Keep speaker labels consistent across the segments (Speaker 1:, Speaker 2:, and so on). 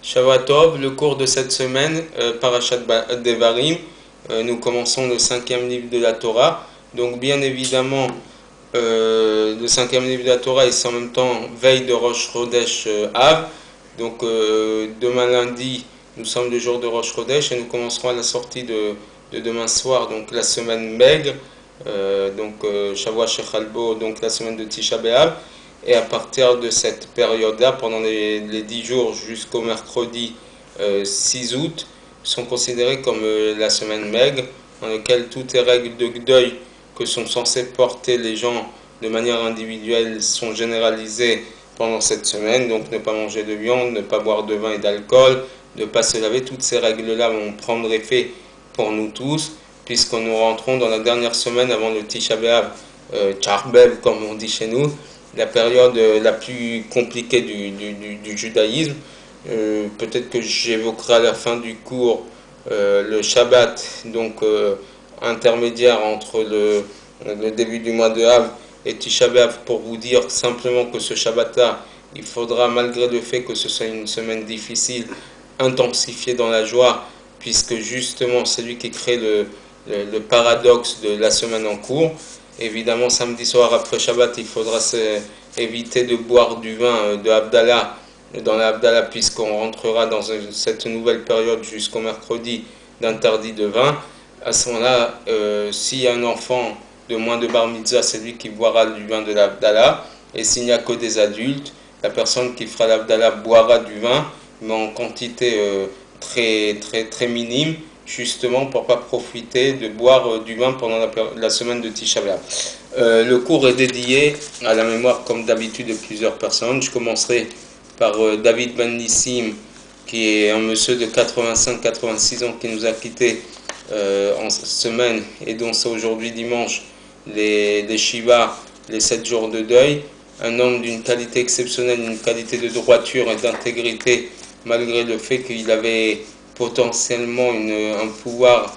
Speaker 1: Shavuot, le cours de cette semaine, Parashat Devarim, nous commençons le 5e livre de la Torah. Donc bien évidemment, le 5e livre de la Torah est en même temps veille de Rosh Chodesh Av. Donc demain lundi, nous sommes le jour de Rosh Chodesh et nous commencerons à la sortie de demain soir, donc la semaine maigre, Shavuot Shechalbo, donc la semaine de Tisha B'Av. Et à partir de cette période-là, pendant les 10 jours jusqu'au mercredi 6 août, sont considérés comme la semaine maigre, dans laquelle toutes les règles de deuil que sont censés porter les gens de manière individuelle sont généralisées pendant cette semaine. Donc ne pas manger de viande, ne pas boire de vin et d'alcool, ne pas se laver. Toutes ces règles-là vont prendre effet pour nous tous, puisque nous rentrons dans la dernière semaine avant le Tisha B'Av, Charbev comme on dit chez nous, la période la plus compliquée du judaïsme. Peut-être que j'évoquerai à la fin du cours le Shabbat, donc intermédiaire entre le début du mois de Av et Tisha B'Av, pour vous dire simplement que ce Shabbat-là, il faudra, malgré le fait que ce soit une semaine difficile, intensifier dans la joie, puisque justement c'est lui qui crée le paradoxe de la semaine en cours. Évidemment, samedi soir après Shabbat, il faudra éviter de boire du vin de Havdalah dans la Havdalah, puisqu'on rentrera dans cette nouvelle période jusqu'au mercredi d'interdit de vin. À ce moment-là, s'il y a un enfant de moins de bar mitzvah, c'est lui qui boira du vin de la Havdalah. Et s'il n'y a que des adultes, la personne qui fera la Havdalah boira du vin, mais en quantité très minime, justement pour ne pas profiter de boire du vin pendant la semaine de Tisha B'Av. Le cours est dédié à la mémoire, comme d'habitude, de plusieurs personnes. Je commencerai par David Ben Nissim, qui est un monsieur de 85-86 ans qui nous a quittés en cette semaine, et dont c'est aujourd'hui dimanche les Shiva, les 7 jours de deuil. Un homme d'une qualité exceptionnelle, une qualité de droiture et d'intégrité, malgré le fait qu'il avait potentiellement un pouvoir,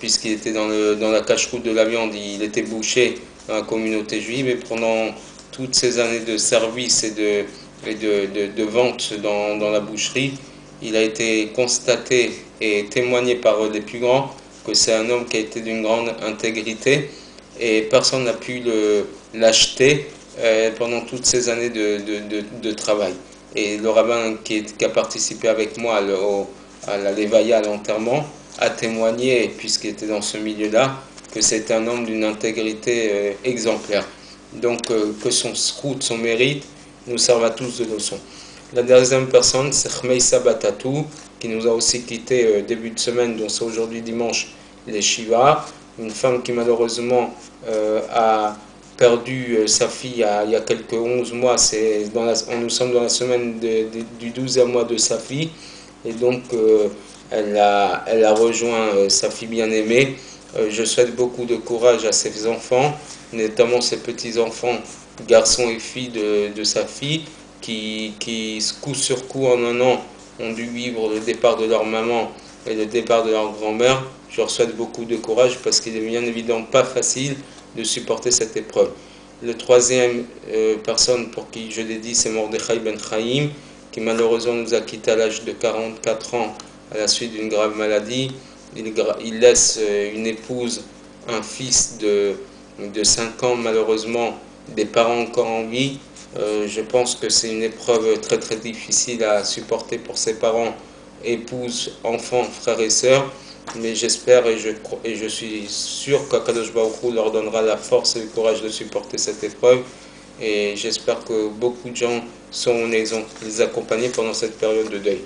Speaker 1: puisqu'il était dans la cache-route de la viande, il était boucher dans la communauté juive, et pendant toutes ces années de service et de vente dans la boucherie, il a été constaté et témoigné par les plus grands que c'est un homme qui a été d'une grande intégrité, et personne n'a pu l'acheter pendant toutes ces années de travail. Et le rabbin qui a participé avec moi à la Levaya, à l'enterrement, a témoigné, puisqu'il était dans ce milieu-là, que c'est un homme d'une intégrité exemplaire. Donc que son srout, son mérite, nous serve à tous de leçon. La deuxième personne, c'est Chmeissa Batatou, qui nous a aussi quitté début de semaine, dont c'est aujourd'hui dimanche, les Shiva. Une femme qui malheureusement a perdu sa fille il y a quelques 11 mois. Nous sommes dans la semaine du 12e mois de sa fille. Et donc elle a rejoint sa fille bien-aimée. Je souhaite beaucoup de courage à ses enfants, notamment ses petits-enfants, garçons et filles de sa fille, qui coup sur coup en un an ont dû vivre le départ de leur maman et le départ de leur grand-mère. Je leur souhaite beaucoup de courage, parce qu'il est bien évidemment pas facile de supporter cette épreuve. Le troisième personne pour qui je l'ai dit, c'est Mordechai Ben Chaim, qui malheureusement nous a quittés à l'âge de 44 ans à la suite d'une grave maladie. Il laisse une épouse, un fils de 5 ans, malheureusement, des parents encore en vie. Je pense que c'est une épreuve très très difficile à supporter pour ses parents, épouses, enfants, frères et sœurs. Mais j'espère et je suis sûr qu'Akadosh Baruch Hu leur donnera la force et le courage de supporter cette épreuve. Et j'espère que beaucoup de gens sont les accompagner pendant cette période de deuil.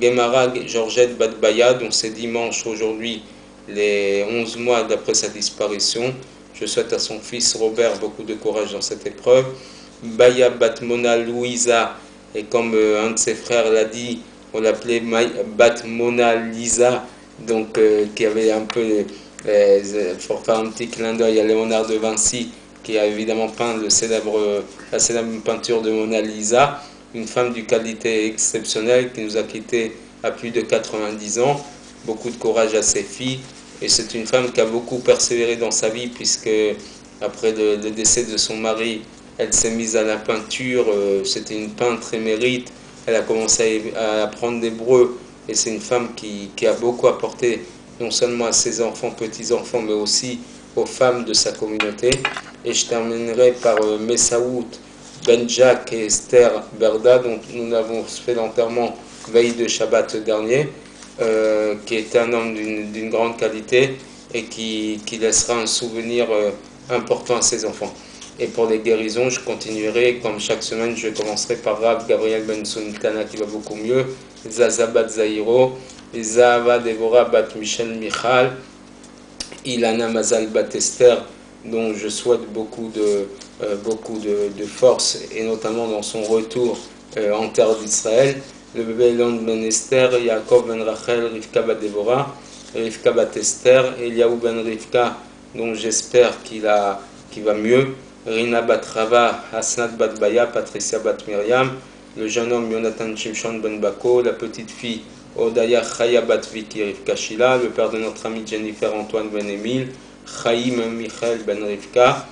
Speaker 1: Gemara Georgette Badbaya, dont c'est dimanche aujourd'hui, les 11 mois d'après sa disparition. Je souhaite à son fils Robert beaucoup de courage dans cette épreuve. Baya Batmona Louisa, et comme un de ses frères l'a dit, on l'appelait Batmona Lisa, donc qui avait un peu, pour faire un petit clin d'œil à Léonard de Vinci, qui a évidemment peint la célèbre peinture de Mona Lisa, une femme d'une qualité exceptionnelle qui nous a quittés à plus de 90 ans. Beaucoup de courage à ses filles, et c'est une femme qui a beaucoup persévéré dans sa vie, puisque après le décès de son mari, elle s'est mise à la peinture. C'était une peintre émérite. elle a commencé à apprendre l'hébreu, et c'est une femme qui a beaucoup apporté, non seulement à ses enfants, petits-enfants, mais aussi aux femmes de sa communauté. Et je terminerai par Messaoud Ben-Jacques et Esther Berda, dont nous avons fait l'enterrement veille de Shabbat dernier, qui est un homme d'une grande qualité et qui laissera un souvenir important à ses enfants. Et pour les guérisons, je continuerai, comme chaque semaine, je commencerai par Rav Gabriel Ben Suntana qui va beaucoup mieux, Zaza Bat Zahiro, Zahava Devora Bat Michel Michal, Ilana Mazal Bat Esther, dont je souhaite beaucoup de force, et notamment dans son retour en terre d'Israël. Le bébé Elon Ben Esther, Yaakov Ben Rachel, Rivka Bat Devora, Rivka Bat Esther, Eliaou Ben Rivka, dont j'espère qu'il va mieux, Rina Bat Rava, Hasnat Bat Baya, Patricia Bat Myriam, le jeune homme Jonathan Shimshon Ben Bako, la petite fille Odaya Chaya Bat Viki Rivka Shila, le père de notre ami Jennifer Antoine Ben Emile, Chaim Michael Ben Rivka,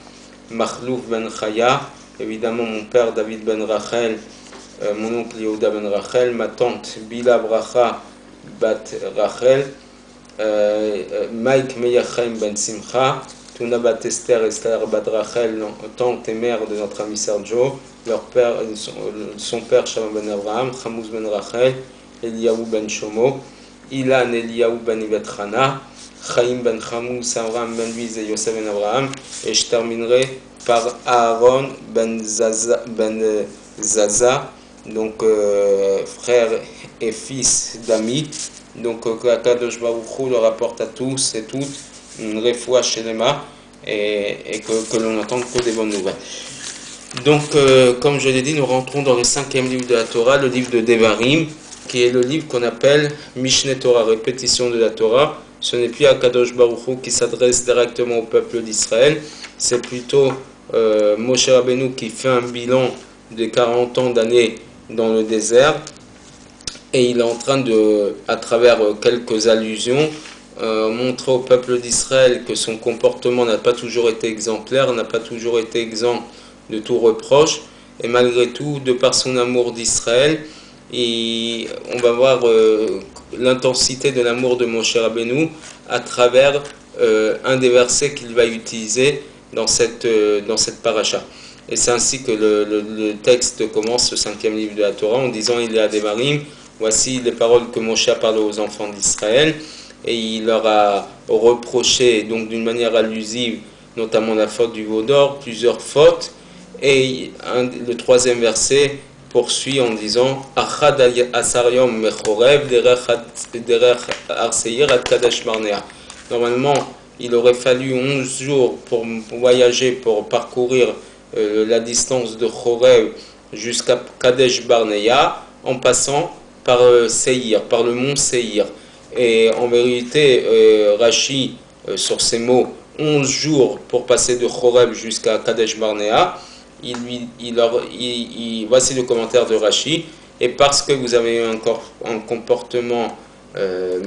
Speaker 1: Machlouf Ben Chaya, évidemment mon père David Ben Rachel, mon oncle Yehuda Ben Rachel, ma tante Bila Bracha Bat Rachel, Mike Meyachem Ben Simcha, Tuna Bat Esther, Esther Bat Rachel, tante et mère de notre ami Sergio, leur père, son père Shalom Ben Abraham, Chamouz Ben Rachel, Eliaou Ben Shomo, Ilan Eliaou Ben Ibet Chana, Chaim Ben Chamouz, Abraham Ben Luiz et Yosef Ben Abraham, et je terminerai par Aaron Ben Zaza, donc frère et fils d'amis. Donc que Akadosh Baruch Hu le rapporte à tous et toutes une refoua shelema et que l'on n'entende que des bonnes nouvelles. Donc comme je l'ai dit, nous rentrons dans le 5e livre de la Torah, le livre de Devarim, qui est le livre qu'on appelle Mishneh Torah, répétition de la Torah. Ce n'est plus Akadosh Baruch Hu qui s'adresse directement au peuple d'Israël, c'est plutôt Moshe Rabbeinu qui fait un bilan de 40 ans d'années dans le désert, et il est en train de, à travers quelques allusions, montrer au peuple d'Israël que son comportement n'a pas toujours été exemplaire, n'a pas toujours été exempt de tout reproche, et malgré tout, de par son amour d'Israël, on va voir l'intensité de l'amour de Moshe Rabbeinu à travers un des versets qu'il va utiliser dans cette paracha. Et c'est ainsi que le texte commence, le 5e livre de la Torah, en disant: il est à Devarim, voici les paroles que Moshe a parlé aux enfants d'Israël, et il leur a reproché, donc d'une manière allusive, notamment la faute du veau d'or, plusieurs fautes, et le 3e verset poursuit en disant: Achad asar yom mechorev derech arseir ad kadesh barnea. Normalement, il aurait fallu 11 jours pour voyager, pour parcourir la distance de Chorev jusqu'à Kadesh Barnea, en passant par Seir, par le mont Seir. Et en vérité, Rashi, sur ces mots, 11 jours pour passer de Chorev jusqu'à Kadesh Barnea, voici le commentaire de Rashi: et parce que vous avez eu un comportement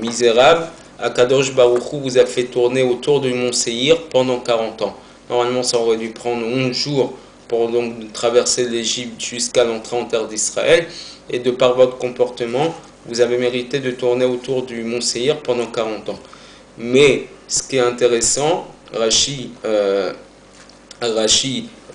Speaker 1: misérable, Akadosh Baruch Hu vous a fait tourner autour du mont Seir pendant 40 ans. Normalement, ça aurait dû prendre 11 jours pour donc traverser l'Égypte jusqu'à l'entrée en terre d'Israël. Et de par votre comportement, vous avez mérité de tourner autour du mont Seir pendant 40 ans. Mais ce qui est intéressant, Rashi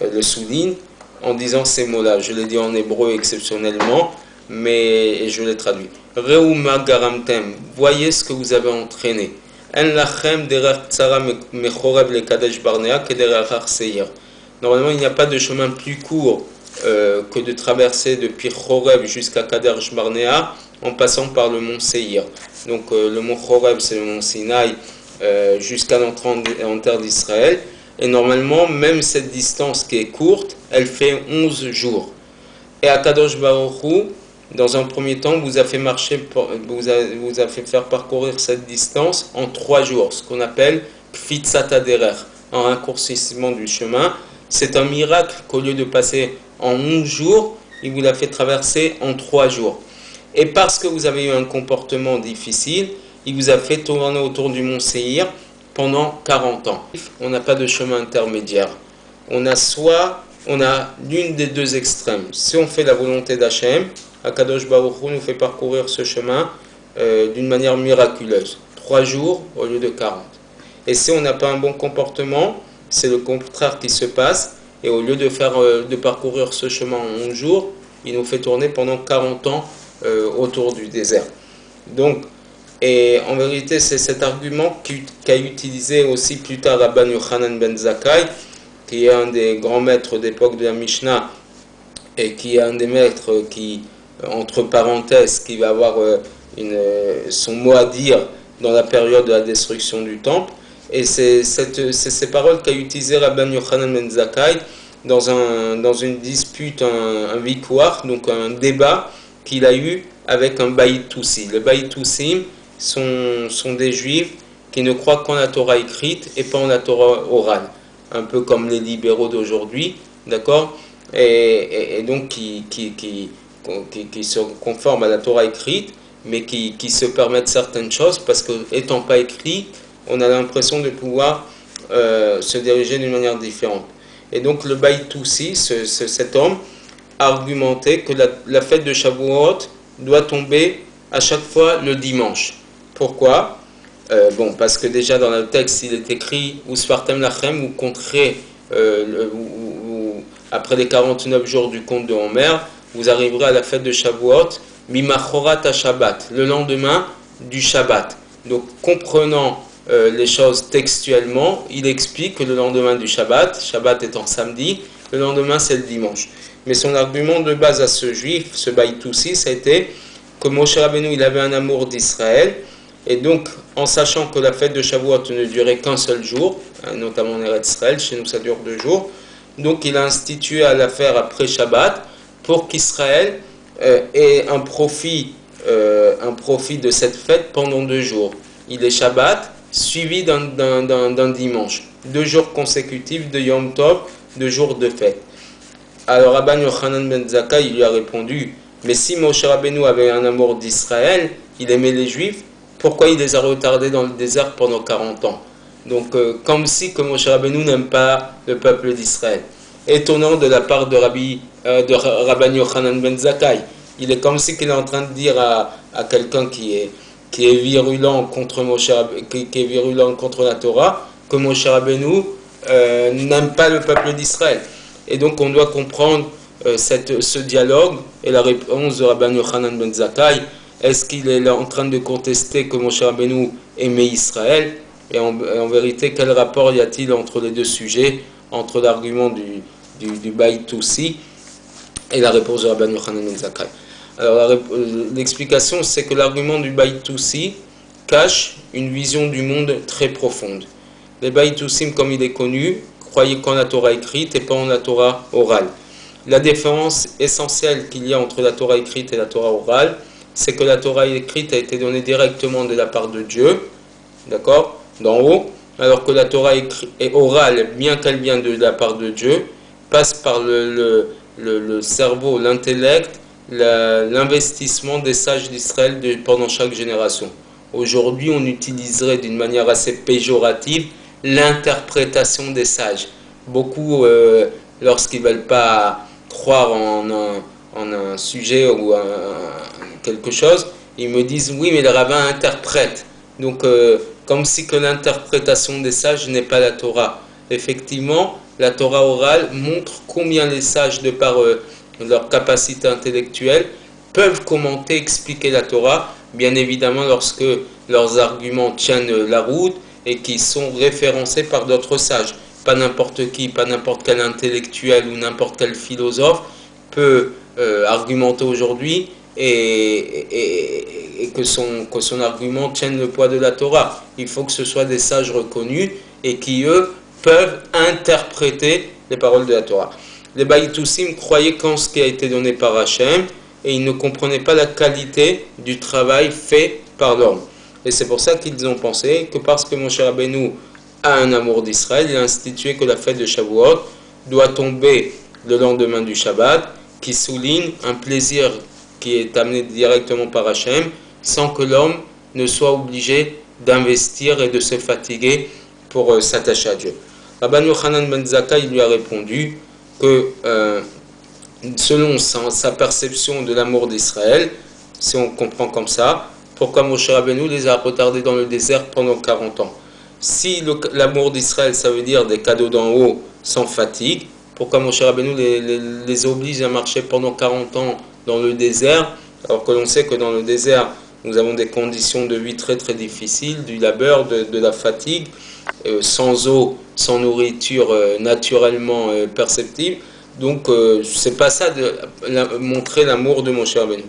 Speaker 1: le souligne en disant ces mots-là. Je l'ai dit en hébreu exceptionnellement, mais je l'ai traduit. Reuma garamtem, voyez ce que vous avez entraîné. En lachem derech tzara mechorev le Kadesh Barnea que derech Seir. Normalement, il n'y a pas de chemin plus court que de traverser depuis Chorev jusqu'à Kadesh Barnea en passant par le mont Seir. Donc le mont Chorev, c'est le mont Sinaï, jusqu'à l'entrée en terre d'Israël. Et normalement, même cette distance qui est courte, elle fait 11 jours. Et à Kadosh Baruch Hu, dans un premier temps, vous a fait faire parcourir cette distance en 3 jours, ce qu'on appelle Kfitzat Haderech, un raccourcissement du chemin. C'est un miracle qu'au lieu de passer en 11 jours, il vous l'a fait traverser en 3 jours. Et parce que vous avez eu un comportement difficile, il vous a fait tourner autour du mont Seir pendant 40 ans. On n'a pas de chemin intermédiaire. On a l'une des deux extrêmes. Si on fait la volonté d'Hachem, Akadosh Baruch Hu nous fait parcourir ce chemin d'une manière miraculeuse. 3 jours au lieu de 40. Et si on n'a pas un bon comportement, c'est le contraire qui se passe. Et au lieu de parcourir ce chemin en 11 jours, il nous fait tourner pendant 40 ans autour du désert. Donc, et en vérité, c'est cet argument qu'a utilisé aussi plus tard Rabban Yochanan ben Zakkai, qui est un des grands maîtres d'époque de la Mishnah, et qui est un des maîtres qui, entre parenthèses, qui va avoir son mot à dire dans la période de la destruction du temple. Et c'est ces paroles qu'a utilisé Rabban Yochanan ben Zakkai dans une dispute, un vikouar, donc un débat qu'il a eu avec un Baït Toussi. Les Baït Toussim sont des juifs qui ne croient qu'en la Torah écrite et pas en la Torah orale, un peu comme les libéraux d'aujourd'hui, d'accord, et donc qui se conforment à la Torah écrite, mais qui se permettent certaines choses parce que, étant pas écrit, on a l'impression de pouvoir se diriger d'une manière différente. Et donc le Baït Toussi, cet homme, a argumenté que la fête de Shavuot doit tomber à chaque fois le dimanche. Pourquoi? Parce que déjà dans le texte il est écrit « Usfartem lachem » ou « compterez après les 49 jours du conte de Homer, vous arriverez à la fête de Shavuot, Mimachorat à Shabbat, le lendemain du Shabbat. Donc comprenant les choses textuellement, il explique que le lendemain du Shabbat, Shabbat étant samedi, le lendemain c'est le dimanche. Mais son argument de base à ce juif, ce Baït Toussi, ça a été que Moshe Rabbeinu il avait un amour d'Israël, et donc en sachant que la fête de Shavuot ne durait qu'un seul jour, notamment en Eretz Israël, chez nous ça dure 2 jours, donc il a institué à la faire après Shabbat pour qu'Israël ait un profit de cette fête pendant 2 jours. Il est Shabbat suivi d'un dimanche, 2 jours consécutifs de Yom Tov, 2 jours de fête. Alors Rabban Yochanan ben Zakkai lui a répondu, mais si Moshe Rabbeinu avait un amour d'Israël, il aimait les Juifs, pourquoi il les a retardés dans le désert pendant 40 ans? Donc comme si que Moshe Rabbeinu n'aime pas le peuple d'Israël. Étonnant de la part de Rabban Yochanan ben Zakkai. Il est comme si qu'il est en train de dire à quelqu'un qui est virulent contre qui est virulent contre la Torah, que Moshe Rabbeinu n'aime pas le peuple d'Israël. Et donc on doit comprendre ce dialogue et la réponse de Rabban Yochanan ben Zakkai. Est-ce qu'il est en train de contester que Moshe Rabbeinu aimait Israël? Et en vérité, quel rapport y a-t-il entre les deux sujets, entre l'argument du Baït Toussi et la réponse de Rabban Yochanan ben Zakkai? Alors l'explication, c'est que l'argument du Baït Toussi cache une vision du monde très profonde. Les Baït Toussim, comme il est connu, croyaient qu'en la Torah écrite et pas en la Torah orale. La différence essentielle qu'il y a entre la Torah écrite et la Torah orale, c'est que la Torah écrite a été donnée directement de la part de Dieu, d'accord, d'en haut, alors que la Torah orale, bien qu'elle vienne de la part de Dieu, passe par le cerveau, l'intellect, l'investissement des sages d'Israël pendant chaque génération. Aujourd'hui, on utiliserait d'une manière assez péjorative l'interprétation des sages. Beaucoup, lorsqu'ils ne veulent pas croire en un sujet ou quelque chose, ils me disent oui, mais le rabbin interprète. Donc, comme si que l'interprétation des sages n'est pas la Torah. Effectivement, la Torah orale montre combien les sages, de par leur capacité intellectuelle, peuvent commenter, expliquer la Torah, bien évidemment lorsque leurs arguments tiennent la route et qui sont référencés par d'autres sages. Pas n'importe qui, pas n'importe quel intellectuel ou n'importe quel philosophe peut argumenter aujourd'hui et que son argument tienne le poids de la Torah. Il faut que ce soit des sages reconnus et qui, eux, peuvent interpréter les paroles de la Torah. Les Baït Toussim croyaient qu'en ce qui a été donné par Hachem, et ils ne comprenaient pas la qualité du travail fait par l'homme. Et c'est pour ça qu'ils ont pensé que parce que Moshe Rabbeinu a un amour d'Israël, il a institué que la fête de Shavuot doit tomber le lendemain du Shabbat, qui souligne un plaisir qui est amené directement par Hachem, sans que l'homme ne soit obligé d'investir et de se fatiguer pour s'attacher à Dieu. Rabban Yochanan ben Zakkai lui a répondu que selon sa perception de l'amour d'Israël, si on comprend comme ça, pourquoi Moshe Rabbeinu les a retardés dans le désert pendant 40 ans. Si l'amour d'Israël, ça veut dire des cadeaux d'en haut sans fatigue, pourquoi Moshe Rabbeinu les oblige à marcher pendant 40 ans dans le désert, alors que l'on sait que dans le désert, nous avons des conditions de vie très très difficiles, du labeur, de la fatigue, sans eau, sans nourriture naturellement perceptible. Donc c'est pas ça de montrer l'amour de Moshe Rabbeinu.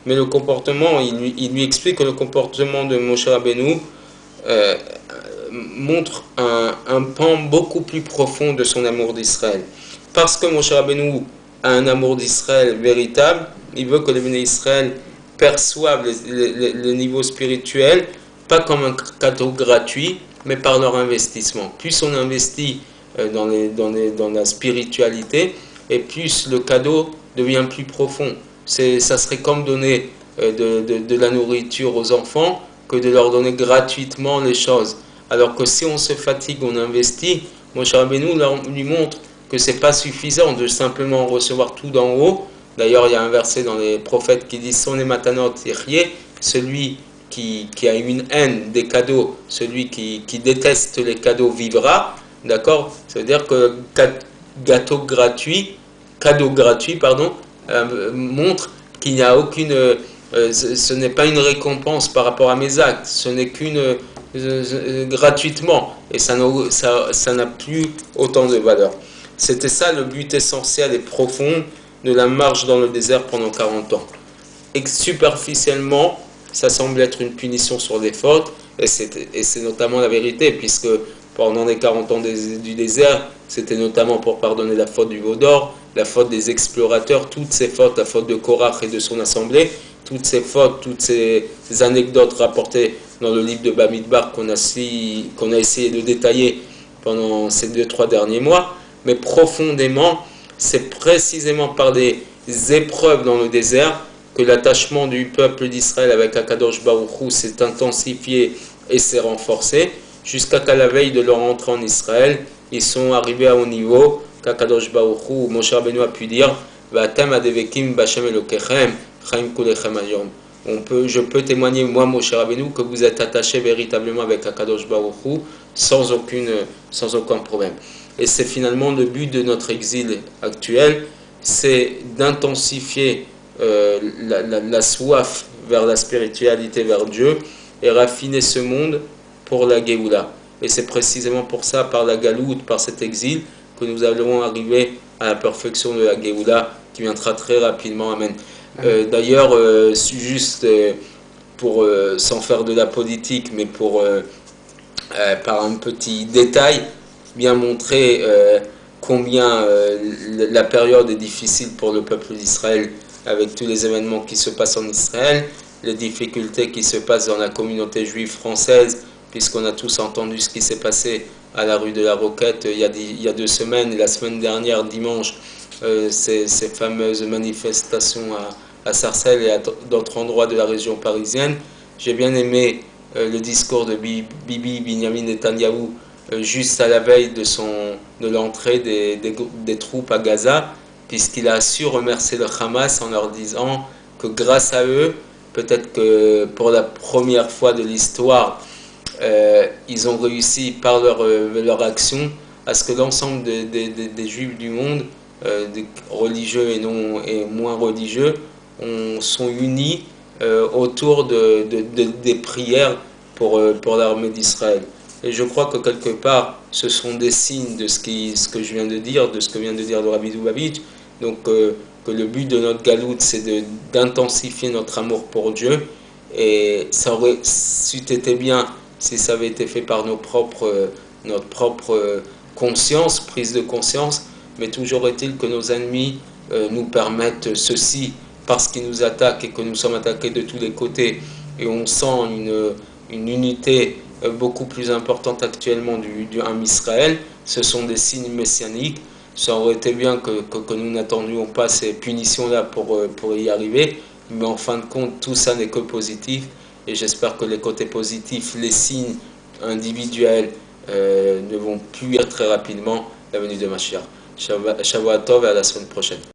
Speaker 1: Mais le comportement, il lui explique que le comportement de Moshe Rabbeinu montre un pan beaucoup plus profond de son amour d'Israël. Parce que Moshe Rabbeinu a un amour d'Israël véritable, il veut que les béné Israël perçoivent le niveau spirituel, pas comme un cadeau gratuit, mais par leur investissement. Plus on investit dans la spiritualité, et plus le cadeau devient plus profond. Ça serait comme donner de la nourriture aux enfants que de leur donner gratuitement les choses. Alors que si on se fatigue, on investit, Moshe Rabbeinu lui montre que c'est pas suffisant de simplement recevoir tout d'en haut. D'ailleurs, il y a un verset dans les prophètes qui dit Son et matanot yechye, celui qui a une haine des cadeaux, celui qui déteste les cadeaux vivra. D'accord? Ça veut dire que cadeau gratuit, montre qu'il n'y a aucune. Ce n'est pas une récompense par rapport à mes actes, ce n'est qu'une. Gratuitement, et ça n'a plus autant de valeur. C'était ça le but essentiel et profond de la marche dans le désert pendant 40 ans. Et superficiellement, ça semble être une punition sur des fautes, et c'est notamment la vérité, puisque pendant les 40 ans du désert, c'était notamment pour pardonner la faute du veau d'or, la faute des explorateurs, toutes ces fautes, la faute de Korach et de son assemblée, toutes ces fautes, toutes ces anecdotes rapportées dans le livre de Bamidbar qu'on a essayé de détailler pendant ces 2-3 derniers mois, mais profondément, c'est précisément par des épreuves dans le désert que l'attachement du peuple d'Israël avec Akadosh Baruch Hu s'est intensifié et s'est renforcé, jusqu'à qu'à la veille de leur entrée en Israël, ils sont arrivés à un niveau qu'Akadosh Baruch Hu, Moshe Rabbeinu a pu dire V'atem adevekim b'Hashem Elokechem chaim kulechem hayom. Je peux témoigner, moi, Moshe Rabbeinu, que vous êtes attaché véritablement avec Akadosh Baruch Hu sans aucun problème. Et c'est finalement le but de notre exil actuel, c'est d'intensifier la soif vers la spiritualité, vers Dieu, et raffiner ce monde pour la Géoula. Et c'est précisément pour ça, par la Galoute, par cet exil, que nous allons arriver à la perfection de la Géoula, qui viendra très rapidement. Amen. D'ailleurs, juste pour, sans faire de la politique, mais par un petit détail, bien montrer combien la période est difficile pour le peuple d'Israël, avec tous les événements qui se passent en Israël, les difficultés qui se passent dans la communauté juive française, puisqu'on a tous entendu ce qui s'est passé à la rue de la Roquette il y a 2 semaines, et la semaine dernière, dimanche, ces fameuses manifestations à Sarcelles et à d'autres endroits de la région parisienne. J'ai bien aimé le discours de Bibi Binyamin Netanyahou juste à la veille de l'entrée des troupes à Gaza, puisqu'il a su remercier le Hamas en leur disant que grâce à eux, peut-être que pour la première fois de l'histoire, ils ont réussi par leur action à ce que l'ensemble des Juifs du monde, des religieux et moins religieux, sont unis autour des prières pour l'armée d'Israël. Et je crois que quelque part, ce sont des signes de ce que je viens de dire, de ce que vient de dire le Rabbi Lubavitch. Donc, que le but de notre galoute, c'est d'intensifier notre amour pour Dieu. Et ça aurait été bien si ça avait été fait par notre propre conscience, prise de conscience. Mais toujours est-il que nos ennemis nous permettent ceci parce qu'ils nous attaquent et que nous sommes attaqués de tous les côtés. Et on sent une unité beaucoup plus importante actuellement du Ham Israël. Ce sont des signes messianiques. Ça aurait été bien que nous n'attendions pas ces punitions-là pour y arriver. Mais en fin de compte, tout ça n'est que positif. Et j'espère que les côtés positifs, les signes individuels ne vont plus être très rapidement la venue de Mashiach. Shavua Tov et à la semaine prochaine.